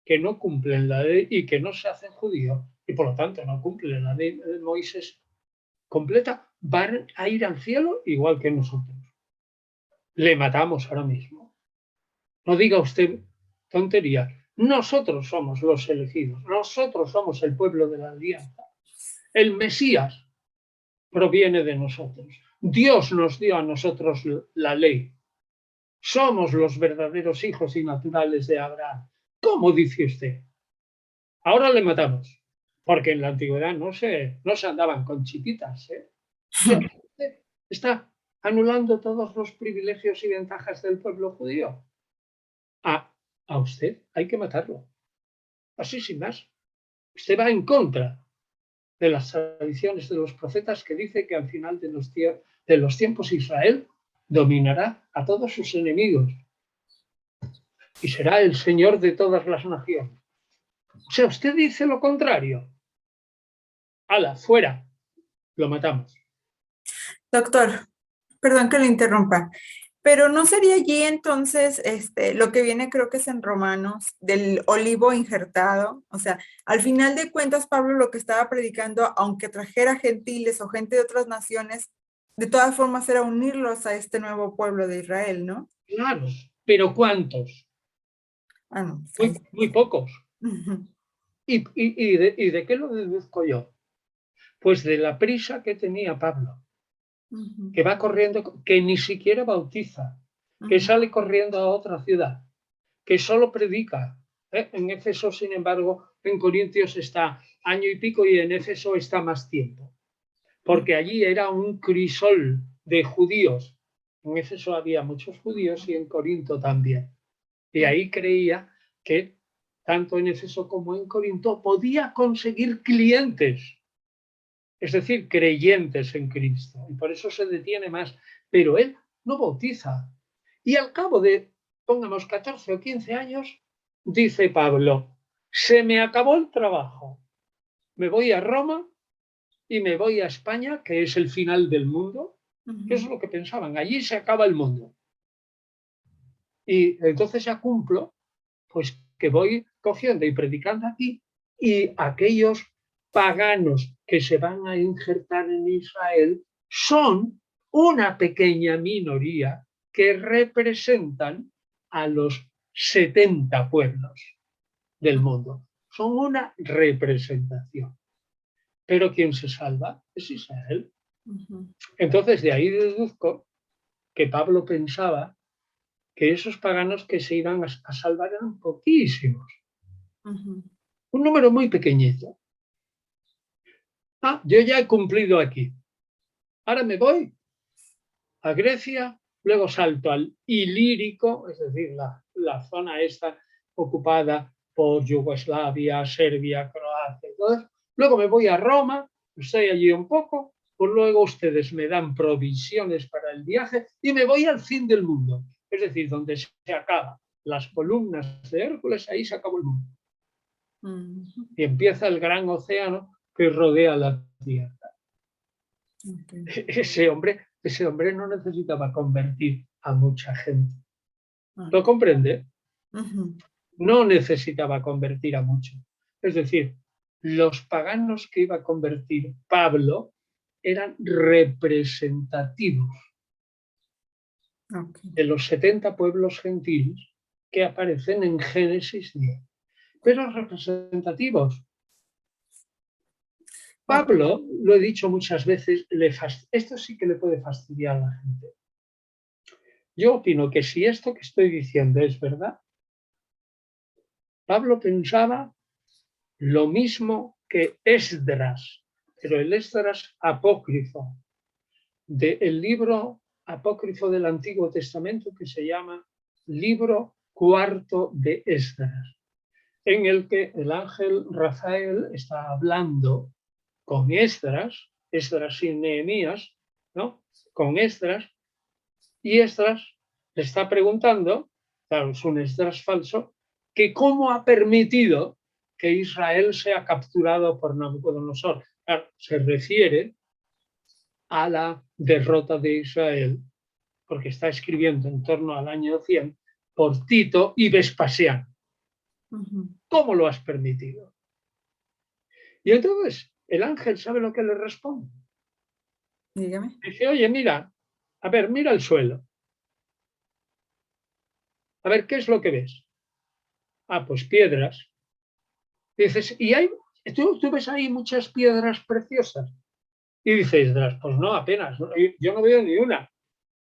que no cumplen la ley y que no se hacen judíos y por lo tanto no cumplen la ley de Moisés completa, van a ir al cielo igual que nosotros. Le matamos ahora mismo. No diga usted tontería. Nosotros somos los elegidos. Nosotros somos el pueblo de la alianza. El Mesías proviene de nosotros. Dios nos dio a nosotros la ley. Somos los verdaderos hijos y naturales de Abraham. ¿Cómo dice usted? Ahora le matamos. Porque en la antigüedad no se andaban con chiquitas. O sea, está anulando todos los privilegios y ventajas del pueblo judío. A usted hay que matarlo. Así sin más. Usted va en contra de las tradiciones de los profetas que dice que al final de los tiempos Israel dominará a todos sus enemigos y será el Señor de todas las naciones. O sea, usted dice lo contrario. ¡Hala, fuera! Lo matamos. Doctor, perdón que le interrumpa, pero ¿no sería allí entonces lo que viene, creo que es en Romanos, del olivo injertado? O sea, al final de cuentas, Pablo lo que estaba predicando, aunque trajera gentiles o gente de otras naciones, de todas formas era unirlos a este nuevo pueblo de Israel, ¿no? Claro, pero ¿cuántos? No, Muy pocos. ¿Y de qué lo deduzco yo? Pues de la prisa que tenía Pablo, que va corriendo, que ni siquiera bautiza, que sale corriendo a otra ciudad, que solo predica. En Éfeso, sin embargo, en Corintios está año y pico y en Éfeso está más tiempo, porque allí era un crisol de judíos. En Éfeso había muchos judíos y en Corinto también. Y ahí creía que tanto en Éfeso como en Corinto podía conseguir clientes, es decir, creyentes en Cristo. Y por eso se detiene más. Pero él no bautiza. Y al cabo de, pongamos, 14 o 15 años, dice Pablo, se me acabó el trabajo. Me voy a Roma y me voy a España, que es el final del mundo, que es lo que pensaban. Allí se acaba el mundo. Y entonces ya cumplo, pues que voy cogiendo y predicando aquí, y aquellos paganos que se van a injertar en Israel son una pequeña minoría que representan a los 70 pueblos del mundo. Son una representación. Pero quien se salva es Israel. Entonces de ahí deduzco que Pablo pensaba que esos paganos que se iban a salvar eran poquísimos. Un número muy pequeñito. Yo ya he cumplido aquí. Ahora me voy a Grecia, luego salto al Ilírico, es decir, la zona esta ocupada por Yugoslavia, Serbia, Croacia y todo eso. Luego me voy a Roma, estoy allí un poco, pues luego ustedes me dan provisiones para el viaje y me voy al fin del mundo. Es decir, donde se acaban las columnas de Hércules, ahí se acabó el mundo. Y empieza el gran océano que rodea la Tierra. Ese hombre no necesitaba convertir a mucha gente. ¿Lo comprende? No necesitaba convertir a muchos. Es decir, los paganos que iba a convertir Pablo eran representativos de los 70 pueblos gentiles que aparecen en Génesis 10. Pero representativos. Pablo, lo he dicho muchas veces, esto sí que le puede fastidiar a la gente. Yo opino que si esto que estoy diciendo es verdad, Pablo pensaba lo mismo que Esdras, pero el Esdras apócrifo, del libro apócrifo del Antiguo Testamento que se llama Libro Cuarto de Esdras, en el que el ángel Rafael está hablando con Esdras y Nehemías, ¿no? Con Esdras, y Esdras le está preguntando, claro, es un Esdras falso, que cómo ha permitido que Israel sea capturado por Nabucodonosor. Claro, se refiere a la derrota de Israel, porque está escribiendo en torno al año 100 por Tito y Vespasiano. ¿Cómo lo has permitido? Y entonces el ángel, ¿sabe lo que le responde? Dígame. Dice, oye, mira, a ver, mira el suelo. A ver, ¿qué es lo que ves? Ah, pues piedras. Dices, ¿y tú ves ahí muchas piedras preciosas? Y dices, pues no, apenas, yo no veo ni una.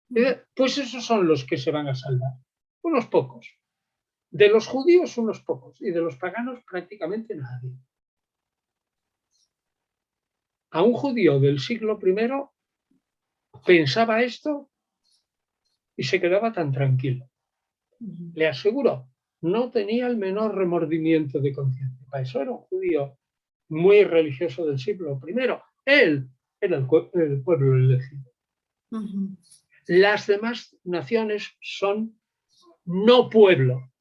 Dice, pues esos son los que se van a salvar, unos pocos. De los judíos unos pocos y de los paganos prácticamente nadie. A un judío del siglo I pensaba esto y se quedaba tan tranquilo. Le aseguro, no tenía el menor remordimiento de conciencia. Para eso era un judío muy religioso del siglo I. Él era el pueblo elegido. Las demás naciones son no pueblo.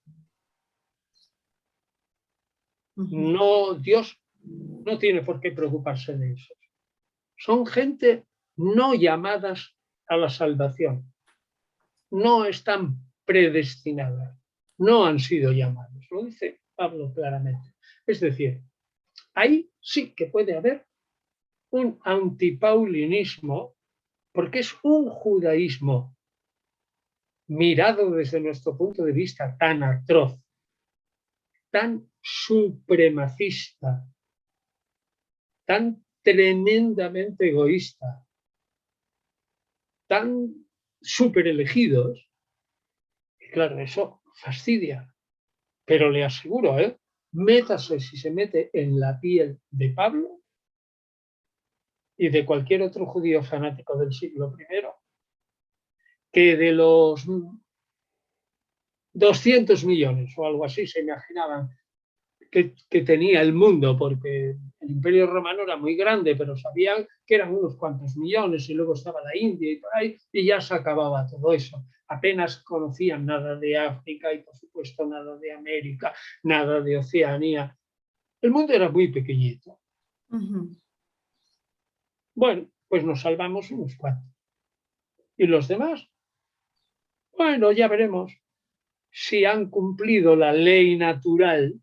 No, Dios no tiene por qué preocuparse de eso. Son gente no llamadas a la salvación. No están predestinadas. No han sido llamados. Lo dice Pablo claramente. Es decir, ahí sí que puede haber un antipaulinismo, porque es un judaísmo mirado desde nuestro punto de vista tan atroz, tan supremacista, tan tremendamente egoísta, tan súper elegidos, y claro, eso fastidia. Pero le aseguro, métase si se mete en la piel de Pablo y de cualquier otro judío fanático del siglo I, que de los 200 millones o algo así se imaginaban que tenía el mundo, porque el Imperio Romano era muy grande, pero sabían que eran unos cuantos millones y luego estaba la India y por ahí, y ya se acababa todo eso. Apenas conocían nada de África y por supuesto nada de América, nada de Oceanía. El mundo era muy pequeñito. Bueno, pues nos salvamos unos cuantos. ¿Y los demás? Bueno, ya veremos si han cumplido la ley natural,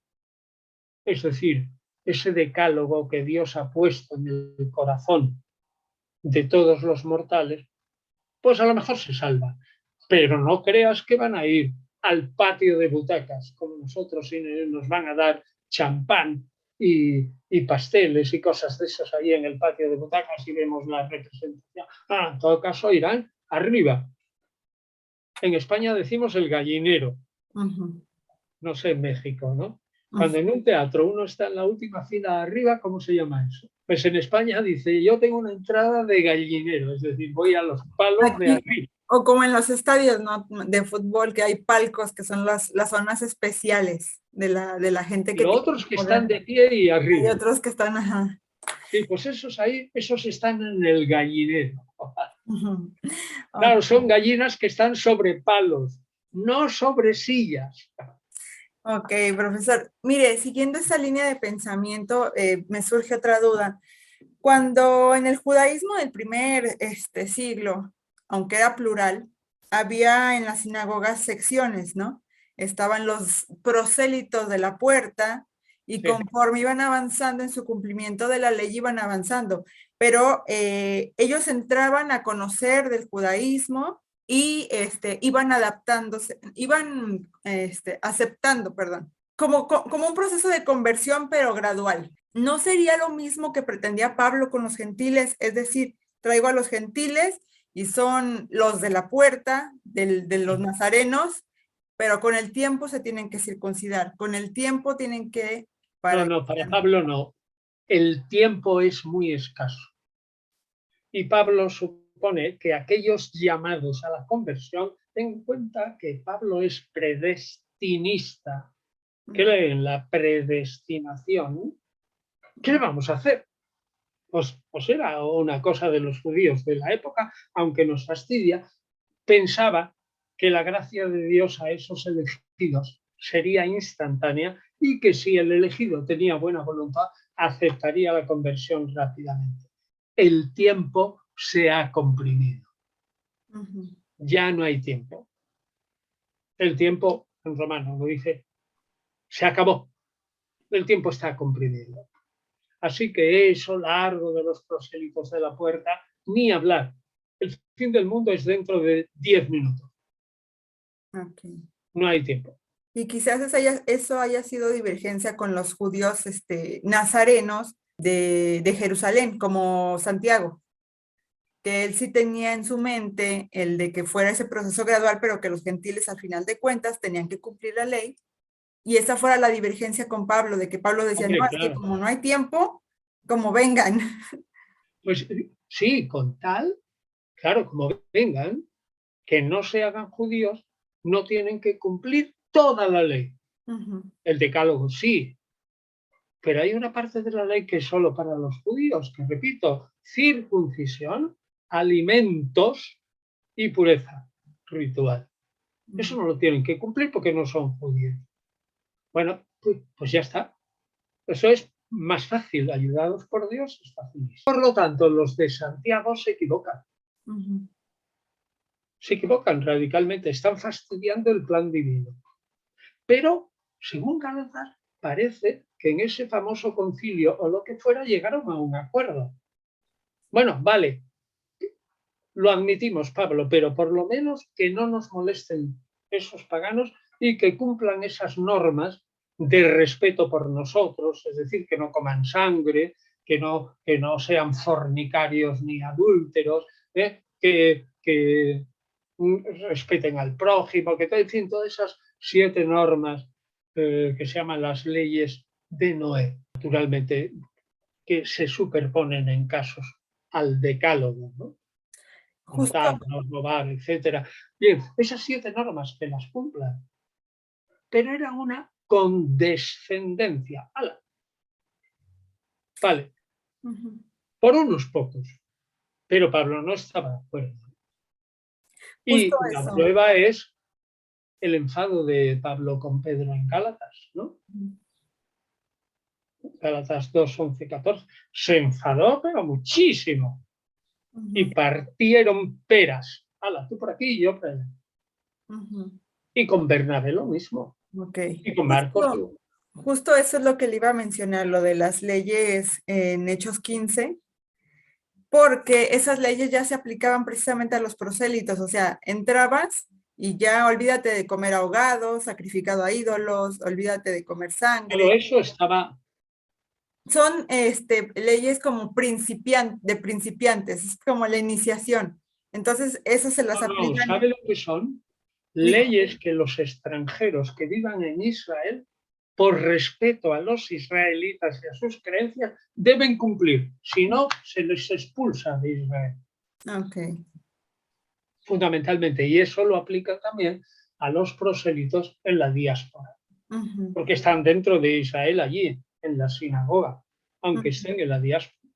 es decir, ese decálogo que Dios ha puesto en el corazón de todos los mortales, pues a lo mejor se salva. Pero no creas que van a ir al patio de butacas como nosotros y nos van a dar champán y pasteles y cosas de esas ahí en el patio de butacas y vemos la representación. En todo caso irán arriba. En España decimos el gallinero. No sé, en México, ¿no? Cuando en un teatro uno está en la última fila de arriba, ¿cómo se llama eso? Pues en España dice, yo tengo una entrada de gallinero, es decir, voy a los palos de arriba. O como en los estadios, ¿no?, de fútbol, que hay palcos que son las zonas especiales de la gente que Los otros que están de pie y arriba. Y otros que están, ajá. Sí, pues esos ahí, esos están en el gallinero. Claro, Okay. son gallinas que están sobre palos, no sobre sillas. Ok, profesor. Mire, siguiendo esa línea de pensamiento, me surge otra duda. Cuando en el judaísmo del primer siglo, aunque era plural, había en las sinagogas secciones, ¿no? Estaban los prosélitos de la puerta y conforme iban avanzando en su cumplimiento de la ley, iban avanzando. Pero ellos entraban a conocer del judaísmo y iban adaptándose, iban aceptando, perdón, como un proceso de conversión, pero gradual. ¿No sería lo mismo que pretendía Pablo con los gentiles? Es decir, traigo a los gentiles y son los de la puerta, de los nazarenos, pero con el tiempo se tienen que circuncidar, con el tiempo tienen que... No, para Pablo no. El tiempo es muy escaso. Y Pablo supone que aquellos llamados a la conversión, ten en cuenta que Pablo es predestinista, cree en la predestinación. ¿Qué le vamos a hacer? Pues era una cosa de los judíos de la época, aunque nos fastidia, pensaba que la gracia de Dios a esos elegidos sería instantánea y que si el elegido tenía buena voluntad, aceptaría la conversión rápidamente. El tiempo se ha comprimido. Ya no hay tiempo. El tiempo, en romano lo dice, se acabó. El tiempo está comprimido. Así que eso largo de los prosélitos de la puerta, ni hablar. El fin del mundo es dentro de 10 minutos. Okay. No hay tiempo. Y quizás eso haya sido divergencia con los judíos nazarenos de Jerusalén, como Santiago, que él sí tenía en su mente el de que fuera ese proceso gradual, pero que los gentiles al final de cuentas tenían que cumplir la ley. Y esa fuera la divergencia con Pablo, de que Pablo decía, Hombre, no, claro. es que como no hay tiempo, como vengan. Pues sí, con tal, claro, como vengan, que no se hagan judíos, no tienen que cumplir toda la ley. El decálogo sí, pero hay una parte de la ley que es solo para los judíos, que repito, circuncisión, alimentos y pureza ritual. Eso no lo tienen que cumplir porque no son judíos. Bueno, pues ya está. Eso es más fácil, ayudados por Dios, es facilísimo. Por lo tanto, los de Santiago se equivocan. Se equivocan radicalmente, están fastidiando el plan divino. Pero, según Gálatas, parece que en ese famoso concilio o lo que fuera llegaron a un acuerdo. Bueno, vale, lo admitimos, Pablo, pero por lo menos que no nos molesten esos paganos y que cumplan esas normas de respeto por nosotros, es decir, que no coman sangre, que no sean fornicarios ni adúlteros, que respeten al prójimo, que en fin, todas esas 7 normas que se llaman las leyes de Noé, naturalmente, que se superponen en casos al decálogo, ¿no? Juntar, no robar, etcétera. Bien, esas 7 normas que las cumplan, pero era una condescendencia. ¡Hala! Vale, por unos pocos, pero Pablo no estaba de acuerdo. Y Justo la eso. prueba es el enfado de Pablo con Pedro en Gálatas, ¿no? Gálatas 2, 11, 14. Se enfadó, pero muchísimo. Y partieron peras. ¡Hala! Tú por aquí y yo por allá. Y con Bernabé lo mismo. Okay. Y con Marcos. Justo eso es lo que le iba a mencionar, lo de las leyes en Hechos 15, porque esas leyes ya se aplicaban precisamente a los prosélitos, o sea, entrabas y ya olvídate de comer ahogado, sacrificado a ídolos, olvídate de comer sangre. Todo eso estaba... Son leyes como de principiantes, es como la iniciación. Entonces, eso se las aplican. ¿Sabe lo que son? Leyes que los extranjeros que vivan en Israel, por respeto a los israelitas y a sus creencias, deben cumplir. Si no, se les expulsa de Israel. Okay. Fundamentalmente. Y eso lo aplica también a los prosélitos en la diáspora. Porque están dentro de Israel allí, en la sinagoga, aunque estén en la diáspora.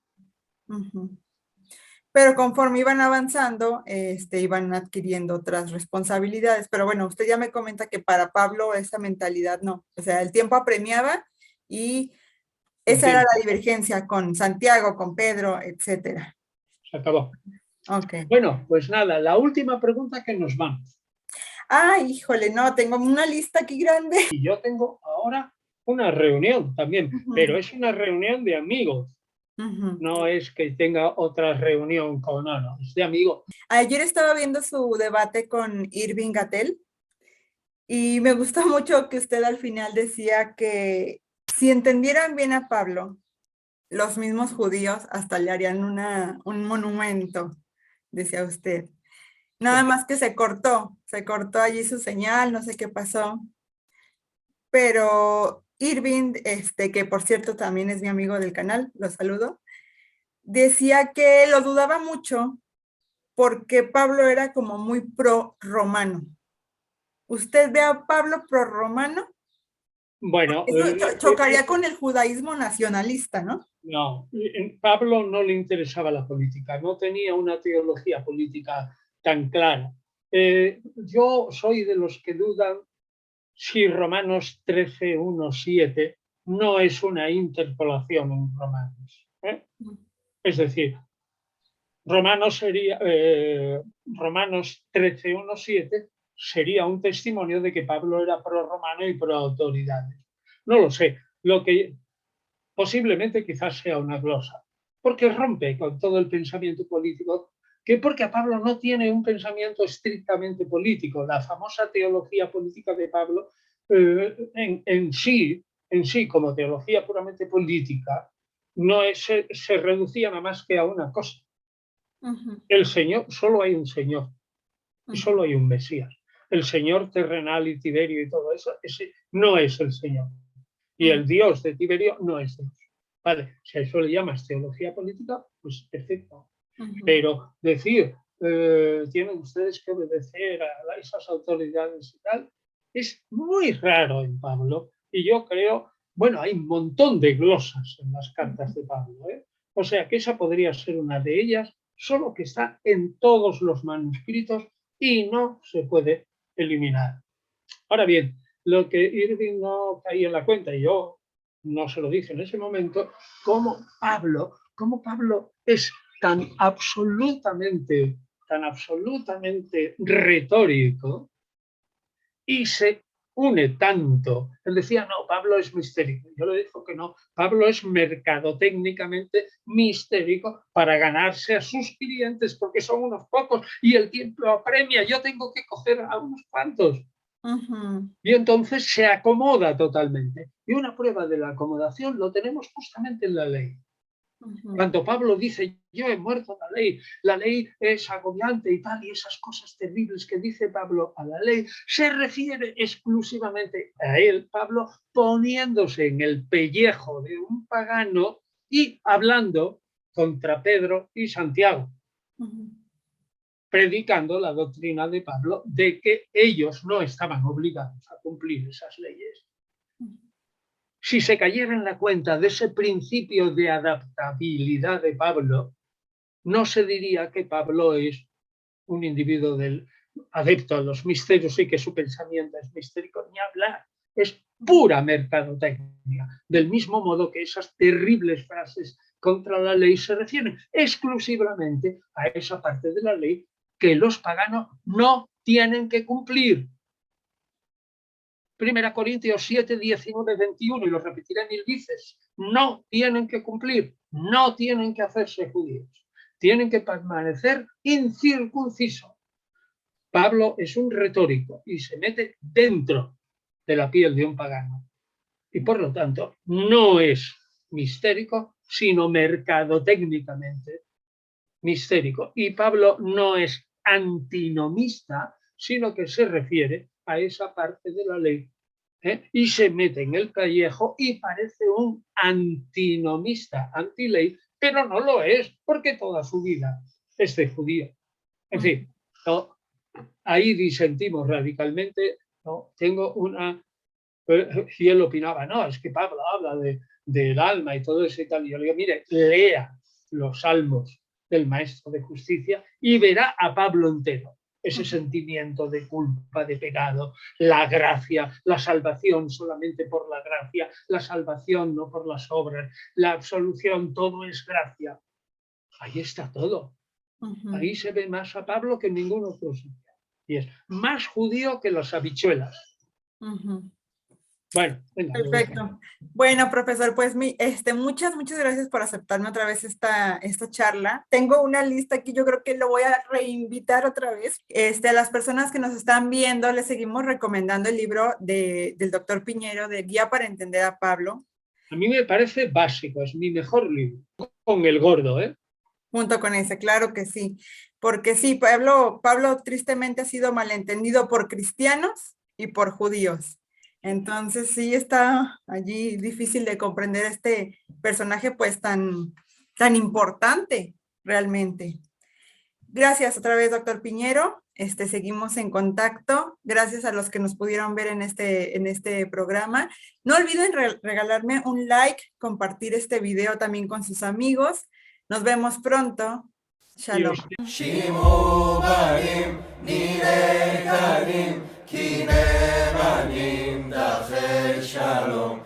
Pero conforme iban avanzando, iban adquiriendo otras responsabilidades. Pero bueno, usted ya me comenta que para Pablo esa mentalidad no. O sea, el tiempo apremiaba y esa era la divergencia con Santiago, con Pedro, etcétera. Se acabó. Okay. Bueno, pues nada, la última pregunta que nos vamos. Ay, híjole, no, tengo una lista aquí grande. Y yo tengo ahora una reunión también, pero es una reunión de amigos. No es que tenga otra reunión con es de amigos. Ayer estaba viendo su debate con Irving Gatel y me gustó mucho que usted al final decía que si entendieran bien a Pablo, los mismos judíos hasta le harían un monumento. decía usted. Nada más que se cortó allí su señal, no sé qué pasó. Pero Irving, que por cierto también es mi amigo del canal, lo saludo, decía que lo dudaba mucho porque Pablo era como muy pro-romano. ¿Usted ve a Pablo pro-romano? Bueno, Eso chocaría con el judaísmo nacionalista, ¿no? no, Pablo no le interesaba la política, no tenía una teología política tan clara. Yo soy de los que dudan si Romanos 13, 1, 7 no es una interpolación en Romanos. Es decir, Romanos 13, 1, 7 sería un testimonio de que Pablo era pro-romano y pro-autoridades. No lo sé. Lo que posiblemente quizás sea una glosa, porque rompe con todo el pensamiento político, porque a Pablo no tiene un pensamiento estrictamente político. La famosa teología política de Pablo en sí, como teología puramente política, no se reducía nada más que a una cosa. El Señor, solo hay un Señor y solo hay un Mesías. El Señor terrenal y Tiberio y todo eso, ese no es el Señor. Y el Dios de Tiberio no es Dios. Vale, si a eso le llamas teología política, pues perfecto. Pero decir, tienen ustedes que obedecer a esas autoridades y tal, es muy raro en Pablo. Y yo creo, bueno, hay un montón de glosas en las cartas de Pablo, ¿eh? O sea que esa podría ser una de ellas, solo que está en todos los manuscritos y no se puede eliminar. Ahora bien, lo que Irving no caía en la cuenta, y yo no se lo dije en ese momento, cómo Pablo es tan absolutamente retórico y se une tanto. Él decía, no, Pablo es mistérico. Yo le digo que no, Pablo es mercadotécnicamente mistérico para ganarse a sus clientes porque son unos pocos y el tiempo apremia, yo tengo que coger a unos cuantos. Y entonces se acomoda totalmente. Y una prueba de la acomodación lo tenemos justamente en la ley. Cuando Pablo dice, yo he muerto la ley es agobiante y tal, y esas cosas terribles que dice Pablo a la ley, se refiere exclusivamente a él, Pablo, poniéndose en el pellejo de un pagano y hablando contra Pedro y Santiago. Predicando la doctrina de Pablo de que ellos no estaban obligados a cumplir esas leyes. Si se cayera en la cuenta de ese principio de adaptabilidad de Pablo, no se diría que Pablo es un individuo adepto a los misterios y que su pensamiento es mistérico, ni hablar. Es pura mercadotecnia, del mismo modo que esas terribles frases contra la ley se refieren exclusivamente a esa parte de la ley que los paganos no tienen que cumplir. 1 Corintios 7, 19, 21, y lo repetiré 1000 veces, no tienen que cumplir, no tienen que hacerse judíos, tienen que permanecer incircuncisos. Pablo es un retórico y se mete dentro de la piel de un pagano. Y por lo tanto, no es mistérico, sino mercadotécnicamente mistérico. Y Pablo no es antinomista, sino que se refiere a esa parte de la ley, y se mete en el pellejo y parece un antinomista, antiley, pero no lo es, porque toda su vida es de judío. En fin, no, ahí disentimos radicalmente. No, tengo una... Y él opinaba, no, es que Pablo habla del alma y todo eso y tal. Y yo le digo, mire, lea los salmos del Maestro de Justicia y verá a Pablo entero. Ese sentimiento de culpa, de pecado, la gracia, la salvación solamente por la gracia, la salvación no por las obras, la absolución, todo es gracia. Ahí está todo. Ahí se ve más a Pablo que en ningún otro sitio. Y es más judío que las habichuelas. Bueno, venga, perfecto. Bueno, profesor, pues muchas gracias por aceptarme otra vez esta charla. Tengo una lista aquí, yo creo que lo voy a reinvitar otra vez. A las personas que nos están viendo, les seguimos recomendando el libro del doctor Piñero, de Guía para entender a Pablo. A mí me parece básico, es mi mejor libro, con el gordo, ¿eh? Junto con ese, claro que sí. porque sí, Pablo tristemente ha sido malentendido por cristianos y por judíos. Entonces sí está allí difícil de comprender este personaje pues tan importante realmente. Gracias otra vez, doctor Piñero. Seguimos en contacto. Gracias a los que nos pudieron ver en este programa. No olviden regalarme un like, compartir este video también con sus amigos. Nos vemos pronto. Shalom. Shimu banim, nire kanim, kine banim, dachei shalom.